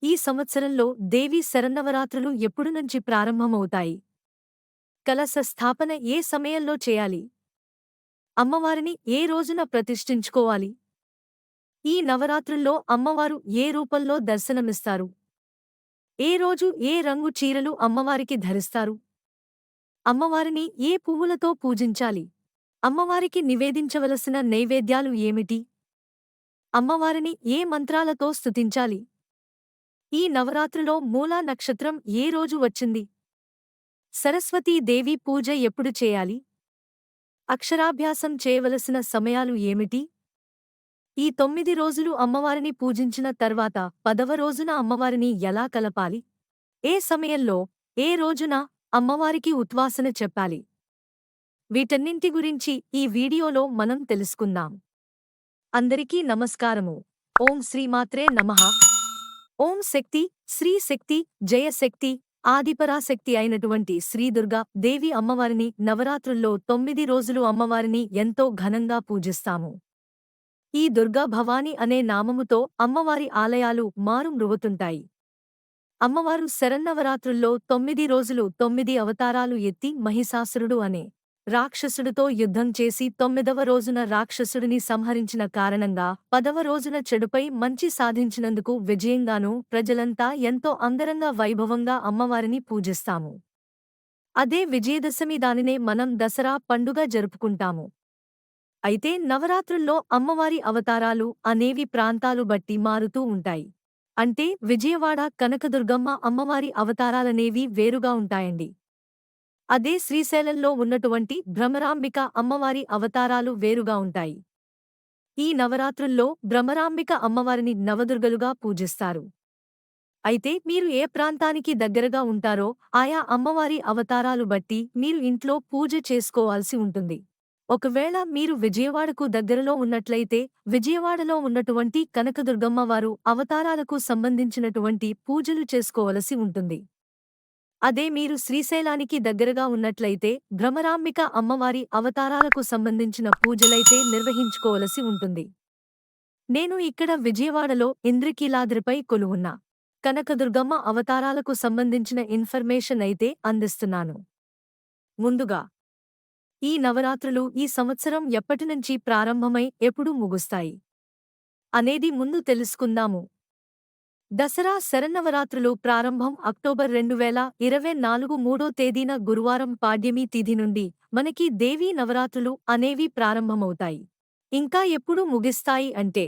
ఈ సంవత్సరంలో దేవీ శరన్నవరాత్రులు ఎప్పుడు నుంచి ప్రారంభమవుతాయి? కలశ స్థాపన ఏ సమయంలో చేయాలి? అమ్మవారిని ఏ రోజున ప్రతిష్ఠించుకోవాలి? ఈ నవరాత్రుల్లో అమ్మవారు ఏ రూపంలో దర్శనమిస్తారు? ఏ రోజు ఏ రంగు చీరలు అమ్మవారికి ధరిస్తారు? అమ్మవారిని ఏ పువ్వులతో పూజించాలి? అమ్మవారికి నివేదించవలసిన నైవేద్యాలు ఏమిటి? అమ్మవారిని ఏ మంత్రాలతో స్తుతించాలి? ఈ నవరాత్రిలో మూలా నక్షత్రం ఏ రోజు వచ్చింది? సరస్వతీ దేవి పూజ ఎప్పుడు చేయాలి? అక్షరాభ్యాసం చేయవలసిన సమయాలు ఏమిటి? ఈ 9 రోజులు అమ్మవారిని పూజించిన తర్వాత 10వ రోజున అమ్మవారిని ఎలా కలపాలి? ఏ సమయంలో, ఏ రోజున అమ్మవారికి ఉద్వాసన చెప్పాలి? వీటన్నింటి గురించి ఈ వీడియోలో మనం తెలుసుకుందాం. అందరికీ నమస్కారము. ఓం శ్రీమాత్రే నమః. ఓం శక్తి, శ్రీ శక్తి, జయశక్తి, ఆదిపరాశక్తి అయినటువంటి శ్రీదుర్గా దేవి అమ్మవారిని నవరాత్రుల్లో 9 రోజులు అమ్మవారిని ఎంతో ఘనంగా పూజిస్తాము. ఈ దుర్గా భవాని అనే నామముతో అమ్మవారి ఆలయాలు మారుమ్రుగుతుంటాయి. అమ్మవారు శరన్నవరాత్రుల్లో 9 రోజులు 9 అవతారాలు ఎత్తి మహిషాసురుడు అనే రాక్షసుడితో యుద్ధం చేసి 9వ రోజున రాక్షసుడిని సంహరించిన కారణంగా 10వ రోజున చెడుపై మంచి సాధించినందుకు విజయంగానూ ప్రజలంతా ఎంతో అంగరంగ వైభవంగా అమ్మవారిని పూజిస్తాము. అదే విజయదశమి దానినే మనం దసరా పండుగ జరుపుకుంటాము. అయితే నవరాత్రుల్లో అమ్మవారి అవతారాలు అనేవి ప్రాంతాలు బట్టి మారుతూ ఉంటాయి. అంటే విజయవాడ కనకదుర్గమ్మ అమ్మవారి అవతారాలనేవి వేరుగా ఉంటాయండి. అదే శ్రీశైలంలో ఉన్నటువంటి భ్రమరాంబిక అమ్మవారి అవతారాలు వేరుగా ఉంటాయి. ఈ నవరాత్రుల్లో భ్రమరాంబిక అమ్మవారిని నవదుర్గలుగా పూజిస్తారు. అయితే మీరు ఏ ప్రాంతానికి దగ్గరగా ఉంటారో ఆయా అమ్మవారి అవతారాలు బట్టి మీరు ఇంట్లో పూజ చేసుకోవాల్సి ఉంటుంది. ఒకవేళ మీరు విజయవాడకు దగ్గరలో ఉన్నట్లయితే విజయవాడలో ఉన్నటువంటి కనకదుర్గమ్మ వారు అవతారాలకు సంబంధించినటువంటి పూజలు చేసుకోవలసి ఉంటుంది. అదే మీరు శ్రీశైలానికి దగ్గరగా ఉన్నట్లయితే భ్రమరాంబిక అమ్మవారి అవతారాలకు సంబంధించిన పూజలైతే నిర్వహించుకోవలసి ఉంటుంది. నేను ఇక్కడ విజయవాడలో ఇంద్రకీలాద్రిపై కొలువున్న కనకదుర్గమ్మ అవతారాలకు సంబంధించిన ఇన్ఫర్మేషన్ అయితే అందిస్తున్నాను. ముందుగా ఈ నవరాత్రులు ఈ సంవత్సరం ఎప్పటినుంచి ప్రారంభమై ఎప్పుడు ముగుస్తాయి అనేది ముందు తెలుసుకుందాము. దసరా శరన్నవరాత్రులు ప్రారంభం అక్టోబర్ 2024 3వ తేదీన గురువారం పాడ్యమి తిథి నుండి మనకి దేవీ నవరాత్రులు అనేవి ప్రారంభమవుతాయి. ఇంకా ఎప్పుడు ముగిస్తాయి అంటే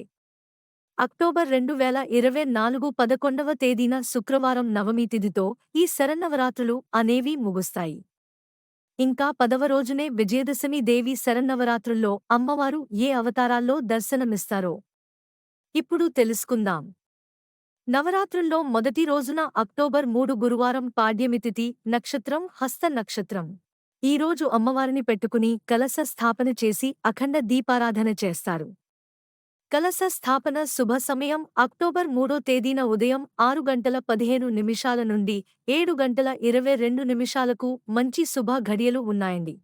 అక్టోబర్ 2024 11వ తేదీన శుక్రవారం నవమి తిథితో ఈ శరన్నవరాత్రులు అనేవి ముగుస్తాయి. ఇంకా 10వ రోజునే విజయదశమి దేవి శరన్నవరాత్రుల్లో అమ్మవారు ఏ అవతారాల్లో దర్శనమిస్తారో ఇప్పుడు తెలుసుకుందాం. నవరాత్రుల్లో మొదటి రోజున అక్టోబర్ 3 గురువారం పాడ్యమి తిథి, నక్షత్రం హస్త నక్షత్రం. ఈరోజు అమ్మవారిని పెట్టుకుని కలశ స్థాపన చేసి అఖండ దీపారాధన చేస్తారు. కలశ స్థాపన శుభ సమయం అక్టోబర్ 3వ తేదీన ఉదయం 6:15 నుండి 7:22 మంచి శుభ ఘడియలు ఉన్నాయండి.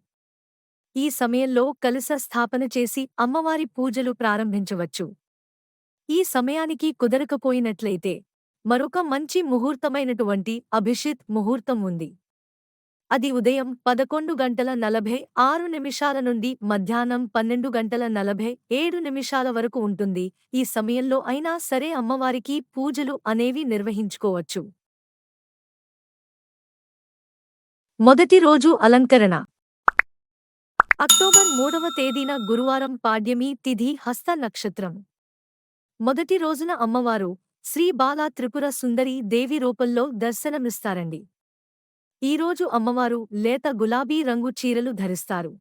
ఈ సమయంలో కలశ స్థాపన చేసి అమ్మవారి పూజలు ప్రారంభించవచ్చు. ఈ సమయానికి కుదరకపోయినట్లయితే మరొక మంచి ముహూర్తమైనటువంటి అభిషిత్ ముహూర్తం ఉంది. అది ఉదయం 11:46 నుండి మధ్యాహ్నం 12:47 వరకు ఉంటుంది. ఈ సమయంలో అయినా సరే అమ్మవారికి పూజలు అనేవి నిర్వహించుకోవచ్చు. మొదటి రోజు అలంకరణ అక్టోబర్ 3వ తేదీన గురువారం పాడ్యమి తిథి హస్త నక్షత్రం. మొదటి రోజున అమ్మవారు శ్రీ బాలా త్రిపుర సుందరి దేవి రూపంలో దర్శనమిస్తారండి. ఈరోజు అమ్మవారు లేత గులాబీ రంగు చీరలు ధరిస్తారు.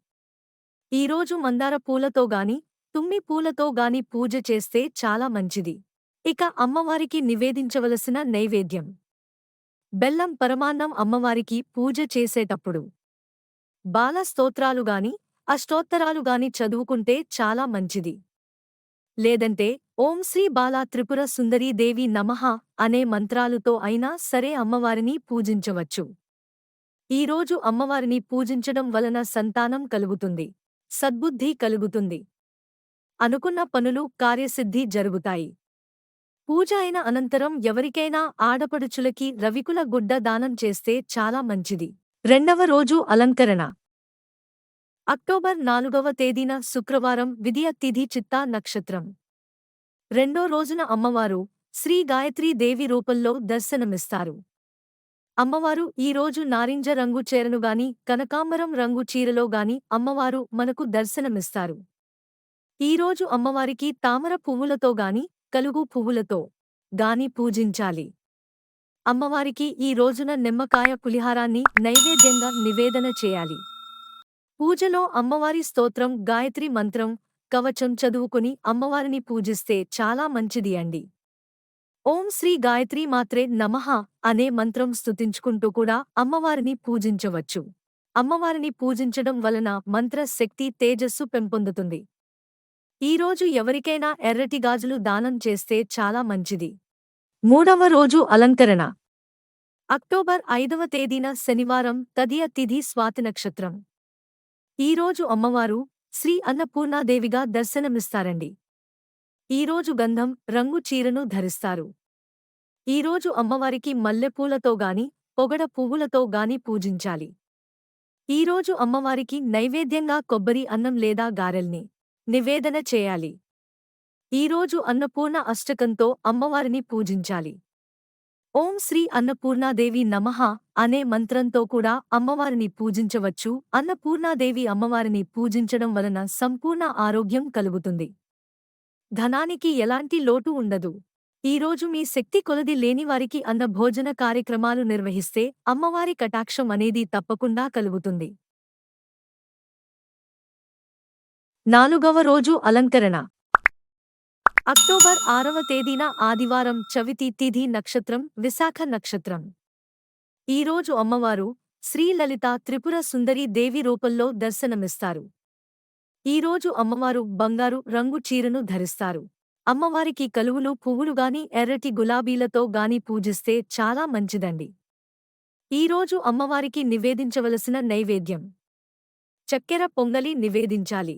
ఈరోజు మందార పూలతో గాని తుమ్మి పూలతో గాని పూజ చేస్తే చాలా మంచిది. ఇక అమ్మవారికి నివేదించవలసిన నైవేద్యం బెల్లం పరమాన్నం. అమ్మవారికి పూజ చేసేటప్పుడు బాల స్తోత్రాలు గాని అష్టోత్తరాలు గాని చదువుకుంటే చాలా మంచిది. లేదంటే ఓం శ్రీ బాలా త్రిపుర సుందరీ దేవి నమః అనే మంత్రాలుతో అయినా సరే అమ్మవారిని పూజించవచ్చు. ఈరోజు అమ్మవారిని పూజించడం వలన సంతానం కలుగుతుంది, సద్బుద్ధి కలుగుతుంది, అనుకున్న పనులు కార్యసిద్ధి జరుగుతాయి. పూజ అయిన అనంతరం ఎవరికైనా ఆడపడుచులకి రవికుల గుడ్డ దానం చేస్తే చాలా మంచిది. రెండవ రోజు అలంకరణ. అక్టోబర్ 4వ తేదీన శుక్రవారం విదియ తిథి చిత్తా నక్షత్రం. రెండో రోజున అమ్మవారు శ్రీ గాయత్రీ దేవి రూపంలో దర్శనమిస్తారు. అమ్మవారు ఈ రోజు నారింజ రంగు చీరనుగాని కనకాంబరం రంగు చీరలో గాని అమ్మవారు మనకు దర్శనమిస్తారు. ఈరోజు అమ్మవారికి తామర పువ్వులతో గాని కలుగు పువ్వులతో గాని పూజించాలి. అమ్మవారికి ఈ రోజున నిమ్మకాయ పులిహారాన్ని నైవేద్యంగా నివేదన చేయాలి. పూజలో అమ్మవారి స్తోత్రం గాయత్రి మంత్రం కవచం చదువుకుని అమ్మవారిని పూజిస్తే చాలా మంచిది అండి. ఓం శ్రీ గాయత్రీ మాత్రే నమః అనే మంత్రం స్తుతించుకుంటూ కూడా అమ్మవారిని పూజించవచ్చు. అమ్మవారిని పూజించడం వలన మంత్ర శక్తి తేజస్సు పెంపొందుతుంది. ఈరోజు ఎవరికైనా ఎర్రటి గాజులు దానం చేస్తే చాలా మంచిది. మూడవ రోజు అలంకరణ. అక్టోబర్ 5వ తేదీన శనివారం తదియ తిథి స్వాతి నక్షత్రం. ఈరోజు అమ్మవారు శ్రీ అన్నపూర్ణాదేవిగా దర్శనమిస్తారండి. ఈరోజు గంధం రంగు చీరను ధరిస్తారు. ఈరోజు అమ్మవారికి మల్లెపూలతో గాని పొగడ పువ్వులతో గాని పూజించాలి. ఈరోజు అమ్మవారికి నైవేద్యంగా కొబ్బరి అన్నం లేదా గారెల్ని నివేదన చేయాలి. ఈరోజు అన్నపూర్ణ అష్టకంతో అమ్మవారిని పూజించాలి. ఓం శ్రీ అన్నపూర్ణాదేవి నమః అనే మంత్రంతో కూడా అమ్మవారిని పూజించవచ్చు. అన్నపూర్ణాదేవి అమ్మవారిని పూజించడం వలన సంపూర్ణ ఆరోగ్యం కలుగుతుంది. ధనానికి ఎలాంటి లోటు ఉండదు. ఈరోజు మీ శక్తి కొలది లేనివారికి అన్న భోజన కార్యక్రమాలు నిర్వహిస్తే అమ్మవారి కటాక్షం అనేది తప్పకుండా కలుగుతుంది. నాలుగవ రోజు అలంకరణ. అక్టోబర్ 6వ తేదీన ఆదివారం చవితి తిథి నక్షత్రం విశాఖ నక్షత్రం. ఈరోజు అమ్మవారు శ్రీ లలిత త్రిపుర సుందరి దేవి రూపంలో దర్శనమిస్తారు. ఈరోజు అమ్మవారు బంగారు రంగు చీరను ధరిస్తారు. అమ్మవారికి కలువులు పువ్వులుగాని ఎర్రటి గులాబీలతో గాని పూజిస్తే చాలా మంచిదండి. ఈరోజు అమ్మవారికి నివేదించవలసిన నైవేద్యం చక్కెర పొంగలి నివేదించాలి.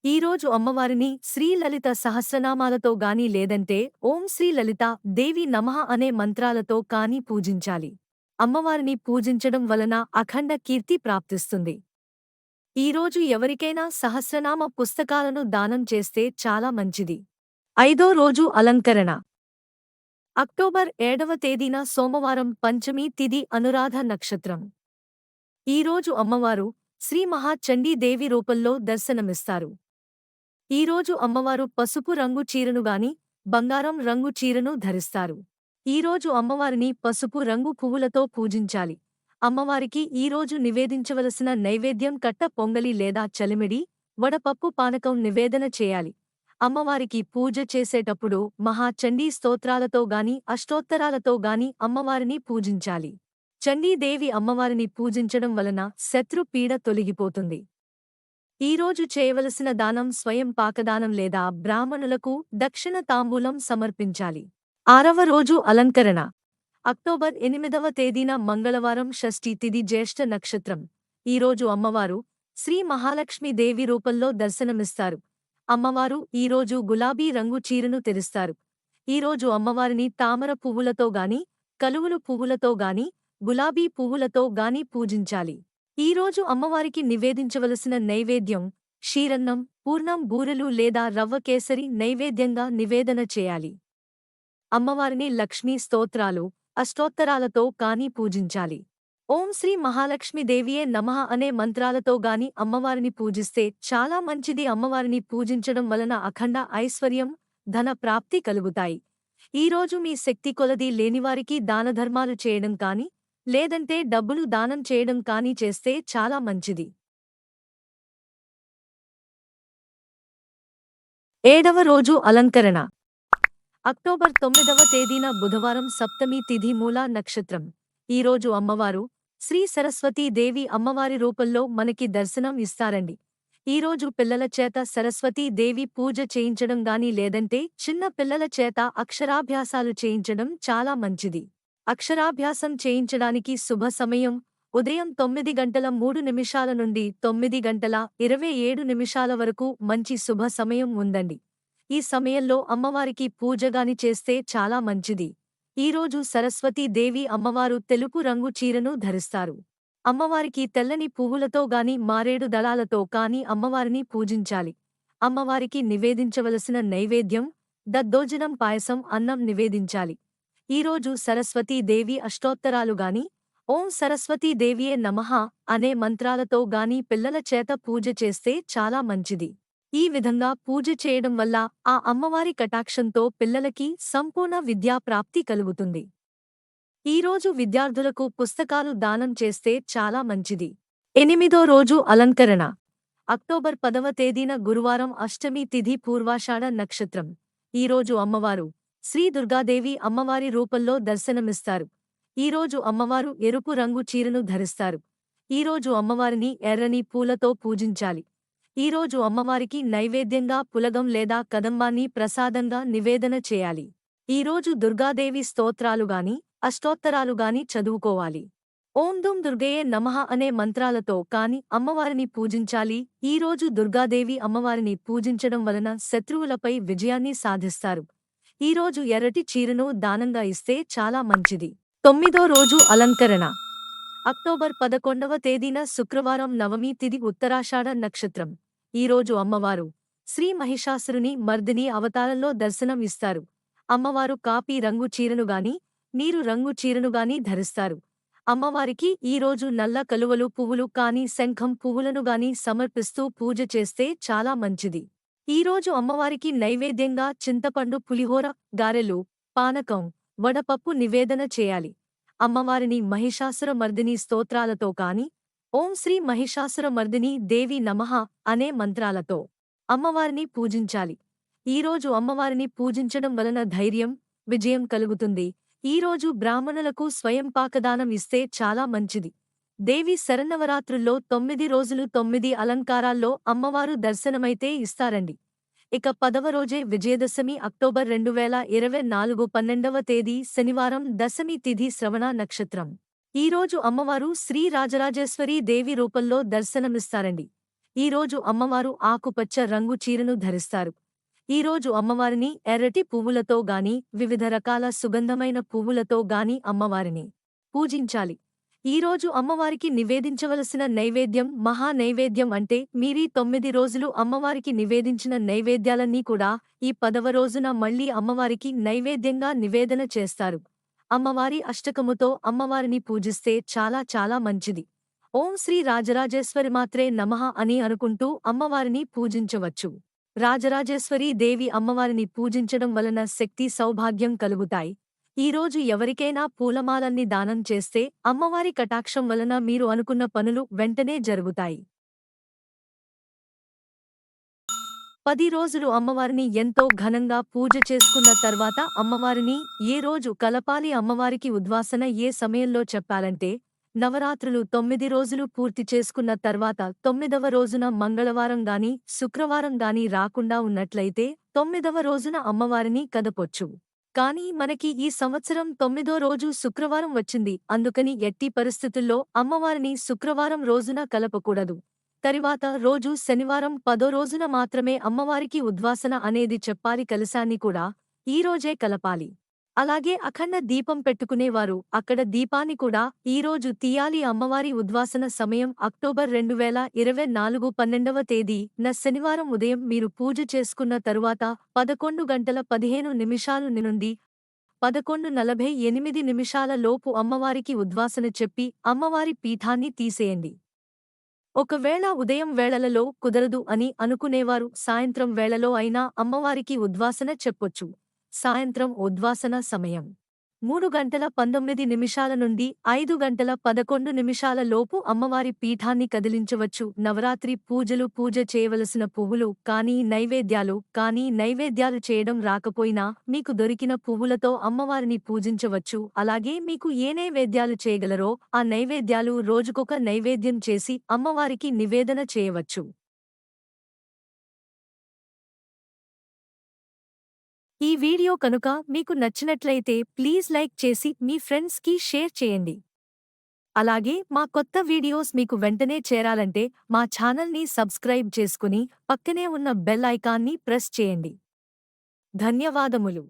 ఈరోజు అమ్మవారిని శ్రీలలిత సహస్రనామాలతో గాని లేదంటే ఓం శ్రీ లలిత దేవి నమః అనే మంత్రాలతో కాని పూజించాలి. అమ్మవారిని పూజించడం వలన అఖండ కీర్తి ప్రాప్తిస్తుంది. ఈరోజు ఎవరికైనా సహస్రనామ పుస్తకాలను దానం చేస్తే చాలా మంచిది. ఐదో రోజు అలంకరణ. అక్టోబర్ 7వ తేదీన సోమవారం పంచమి తిథి అనురాధ నక్షత్రం. ఈరోజు అమ్మవారు శ్రీ మహాచండీ దేవి రూపంలో దర్శనమిస్తారు. ఈరోజు అమ్మవారు పసుపు రంగు చీరనుగాని బంగారం రంగు చీరను ధరిస్తారు. ఈరోజు అమ్మవారిని పసుపు రంగు పువ్వులతో పూజించాలి. అమ్మవారికి ఈరోజు నివేదించవలసిన నైవేద్యం కట్ట పొంగలి లేదా చలిమిడి వడపప్పు పానకం నివేదన చేయాలి. అమ్మవారికి పూజ చేసేటప్పుడు మహాచండీ స్తోత్రాలతో గాని అష్టోత్తరాలతో గాని అమ్మవారిని పూజించాలి. చండీదేవి అమ్మవారిని పూజించడం వలన శత్రు పీడ తొలగిపోతుంది. ఈరోజు చేయవలసిన దానం స్వయం పాకదానం లేదా బ్రాహ్మణులకు దక్షిణ తాంబూలం సమర్పించాలి. ఆరవ రోజు అలంకరణ. అక్టోబర్ 8వ తేదీన మంగళవారం షష్ఠి తిథి జ్యేష్ఠ నక్షత్రం. ఈరోజు అమ్మవారు శ్రీ మహాలక్ష్మీదేవి రూపంలో దర్శనమిస్తారు. అమ్మవారు ఈరోజు గులాబీ రంగు చీరను తెరుస్తారు. ఈరోజు అమ్మవారిని తామర పువ్వులతో గాని కలువులు పువ్వులతో గాని గులాబీ పువ్వులతో గాని పూజించాలి. ఈరోజు అమ్మవారికి నివేదించవలసిన నైవేద్యం క్షీరన్నం పూర్ణం బూరెలు లేదా రవ్వ కేసరి నైవేద్యంగా నివేదన చేయాలి. అమ్మవారిని లక్ష్మీ స్తోత్రాలు అష్టోత్తరాలతో కాని పూజించాలి. ఓం శ్రీ మహాలక్ష్మీదేవియే నమః అనే మంత్రాలతో గాని అమ్మవారిని పూజిస్తే చాలా మంచిది. అమ్మవారిని పూజించడం వలన అఖండ ఐశ్వర్యం ధన ప్రాప్తి కలుగుతాయి. ఈరోజు మీ శక్తి కొలది లేనివారికి దానధర్మాలు చేయడం కాని లేదంటే డబ్బులు దానం చేయడం కాని చేస్తే చాలా మంచిది. ఏడవ రోజు అలంకరణ. అక్టోబర్ 9వ తేదీన బుధవారం సప్తమి తిథి మూలా నక్షత్రం. ఈరోజు అమ్మవారు శ్రీ సరస్వతీ దేవి అమ్మవారి రూపంలో మనకి దర్శనం ఇస్తారండి. ఈరోజు పిల్లల చేత సరస్వతీ దేవి పూజ చేయించడం గాని లేదంటే చిన్న పిల్లల చేత అక్షరాభ్యాసాలు చేయించడం చాలా మంచిది. అక్షరాభ్యాసం చేయించడానికి శుభ సమయం ఉదయం 9:03 నుండి 9:27 వరకు మంచి శుభ సమయం ఉందండి. ఈ సమయంలో అమ్మవారికి పూజగాని చేస్తే చాలా మంచిది. ఈరోజు సరస్వతీ దేవి అమ్మవారు తెలుపు రంగు చీరను ధరిస్తారు. అమ్మవారికి తెల్లని పువ్వులతో గాని మారేడు దళాలతో కాని అమ్మవారిని పూజించాలి. అమ్మవారికి నివేదించవలసిన నైవేద్యం దద్దోజనం పాయసం అన్నం నివేదించాలి. ఈరోజు సరస్వతీ దేవి అష్టోత్తరాలు గాని ఓం సరస్వతీ దేవియే నమః అనే మంత్రాలతో గాని పిల్లల చేత పూజ చేస్తే చాలా మంచిది. ఈ విధంగా పూజ చేయడం వల్ల ఆ అమ్మవారి కటాక్షంతో పిల్లలకి సంపూర్ణ విద్యా ప్రాప్తి కలుగుతుంది. ఈరోజు విద్యార్థులకు పుస్తకాలు దానం చేస్తే చాలా మంచిది. 8వ రోజు అలంకరణ. అక్టోబర్ 10వ తేదీన గురువారం అష్టమి తిథి పూర్వాషాఢ నక్షత్రం. ఈరోజు అమ్మవారు శ్రీ దుర్గాదేవి అమ్మవారి రూపంలో దర్శనమిస్తారు. ఈరోజు అమ్మవారు ఎరుపు రంగు చీరను ధరిస్తారు. ఈరోజు అమ్మవారిని ఎర్రని పూలతో పూజించాలి. ఈరోజు అమ్మవారికి నైవేద్యంగా పులగం లేదా కదంబాన్ని ప్రసాదంగా నివేదన చేయాలి. ఈరోజు దుర్గాదేవి స్తోత్రాలుగాని అష్టోత్తరాలుగాని చదువుకోవాలి. ఓం దుం దుర్గయే నమః అనే మంత్రాలతో కాని అమ్మవారిని పూజించాలి. ఈరోజు దుర్గాదేవి అమ్మవారిని పూజించడం వలన శత్రువులపై విజయాన్ని సాధిస్తారు. ఈరోజు ఎర్రటి చీరను దానంగా ఇస్తే చాలా మంచిది. 9వ రోజు అలంకరణ. అక్టోబర్ 11వ తేదీన శుక్రవారం నవమి తిథి ఉత్తరాషాఢ నక్షత్రం. ఈరోజు అమ్మవారు శ్రీ మహిషాసురుని మర్దిని అవతారంలో దర్శనం ఇస్తారు. అమ్మవారు కాపీ రంగు చీరనుగాని నీరు రంగు చీరనుగాని ధరిస్తారు. అమ్మవారికి ఈరోజు నల్ల కలువలు పువ్వులు కాని శంఖం పువ్వులనుగాని సమర్పిస్తూ పూజ చేస్తే చాలా మంచిది. ఈరోజు అమ్మవారికి నైవేద్యంగా చింతపండు పులిహోర గారెలు పానకం వడపప్పు నివేదన చేయాలి. అమ్మవారిని మహిషాసుర మర్దిని స్తోత్రాలతో కాని ఓం శ్రీ మహిషాసుర మర్దిని దేవి నమః అనే మంత్రాలతో అమ్మవారిని పూజించాలి. ఈరోజు అమ్మవారిని పూజించడం వలన ధైర్యం విజయం కలుగుతుంది. ఈరోజు బ్రాహ్మణులకు స్వయం పాకదానం ఇస్తే చాలా మంచిది. దేవి శరన్నవరాత్రుల్లో 9 రోజులు 9 అలంకారాల్లో అమ్మవారు దర్శనమైతే ఇస్తారండి. ఇక 10వ రోజే విజయదశమి అక్టోబర్ 2024 12వ తేదీ శనివారం దశమి తిథి శ్రవణ నక్షత్రం. ఈరోజు అమ్మవారు శ్రీ రాజరాజేశ్వరీ దేవి రూపంలో దర్శనమిస్తారండి. ఈరోజు అమ్మవారు ఆకుపచ్చ రంగు చీరను ధరిస్తారు. ఈరోజు అమ్మవారిని ఎర్రటి పువ్వులతో గాని వివిధ రకాల సుగంధమైన పువ్వులతో గాని అమ్మవారిని పూజించాలి. ఈరోజు అమ్మవారికి నివేదించవలసిన నైవేద్యం మహా నైవేద్యం అంటే మీరీ 9 రోజులు అమ్మవారికి నివేదించిన నైవేద్యాలన్నీ కూడా ఈ 10వ రోజున మళ్లీ అమ్మవారికి నైవేద్యంగా నివేదన చేస్తారు. అమ్మవారి అష్టకముతో అమ్మవారిని పూజిస్తే చాలా చాలా మంచిది. ఓం శ్రీ రాజరాజేశ్వరి మాత్రే నమః అని అనుకుంటూ అమ్మవారిని పూజించవచ్చు. రాజరాజేశ్వరీ దేవి అమ్మవారిని పూజించడం వలన శక్తి సౌభాగ్యం కలుగుతాయి. ఈరోజు ఎవరికైనా పూలమాలల్ని దానం చేస్తే అమ్మవారి కటాక్షం వలన మీరు అనుకున్న పనులు వెంటనే జరుగుతాయి. 10 రోజులు అమ్మవారిని ఎంతో ఘనంగా పూజ చేసుకున్న తర్వాత అమ్మవారిని ఏ రోజు కలపాలి అమ్మవారికి ఉద్వాసన ఏ సమయంలో చెప్పాలంటే నవరాత్రులు 9 రోజులు పూర్తి చేసుకున్న తర్వాత 9వ రోజున మంగళవారం గాని శుక్రవారం గాని రాకుండా ఉన్నట్లయితే 9వ రోజున అమ్మవారిని కదపొచ్చు. కానీ మనకి ఈ సంవత్సరం 9వ రోజు శుక్రవారం వచ్చింది. అందుకని ఎట్టి పరిస్థితుల్లో అమ్మవారిని శుక్రవారం రోజున కలపకూడదు. తరువాత రోజు శనివారం 10వ రోజున మాత్రమే అమ్మవారికి ఉద్వాసన అనేది చెప్పాలి. కలశాన్ని కూడా ఈరోజే కలపాలి. అలాగే అఖండ దీపం పెట్టుకునేవారు అక్కడ దీపాన్ని కూడా ఈరోజు తీయాలి. అమ్మవారి ఉద్వాసన సమయం అక్టోబర్ 2024 12వ తేదీ శనివారం ఉదయం మీరు పూజ చేసుకున్న తరువాత 11:15 నుండి 11:48 లోపు అమ్మవారికి ఉద్వాసన చెప్పి అమ్మవారి పీఠాన్ని తీసేయండి. ఒకవేళ ఉదయం వేళలలో కుదరదు అని అనుకునేవారు సాయంత్రం వేళలో అయినా అమ్మవారికి ఉద్వాసన చెప్పొచ్చు. సాయంత్రం ఉద్వాసన సమయం 3:19 నుండి 5:11 లోపు అమ్మవారి పీఠాన్ని కదిలించవచ్చు. నవరాత్రి పూజలు పూజ చేయవలసిన పువ్వులు కానీ నైవేద్యాలు చేయడం రాకపోయినా మీకు దొరికిన పువ్వులతో అమ్మవారిని పూజించవచ్చు. అలాగే మీకు ఏ నైవేద్యాలు చేయగలరో ఆ నైవేద్యాలు రోజుకొక నైవేద్యం చేసి అమ్మవారికి నివేదన చేయవచ్చు. ఈ వీడియో కనుక మీకు నచ్చినట్లయితే ప్లీజ్ లైక్ చేసి మీ ఫ్రెండ్స్కి షేర్ చేయండి. అలాగే మా కొత్త వీడియోస్ మీకు వెంటనే చేరాలంటే మా ఛానల్ని సబ్స్క్రైబ్ చేసుకుని పక్కనే ఉన్న బెల్ ఐకాన్ని ప్రెస్ చేయండి. ధన్యవాదములు.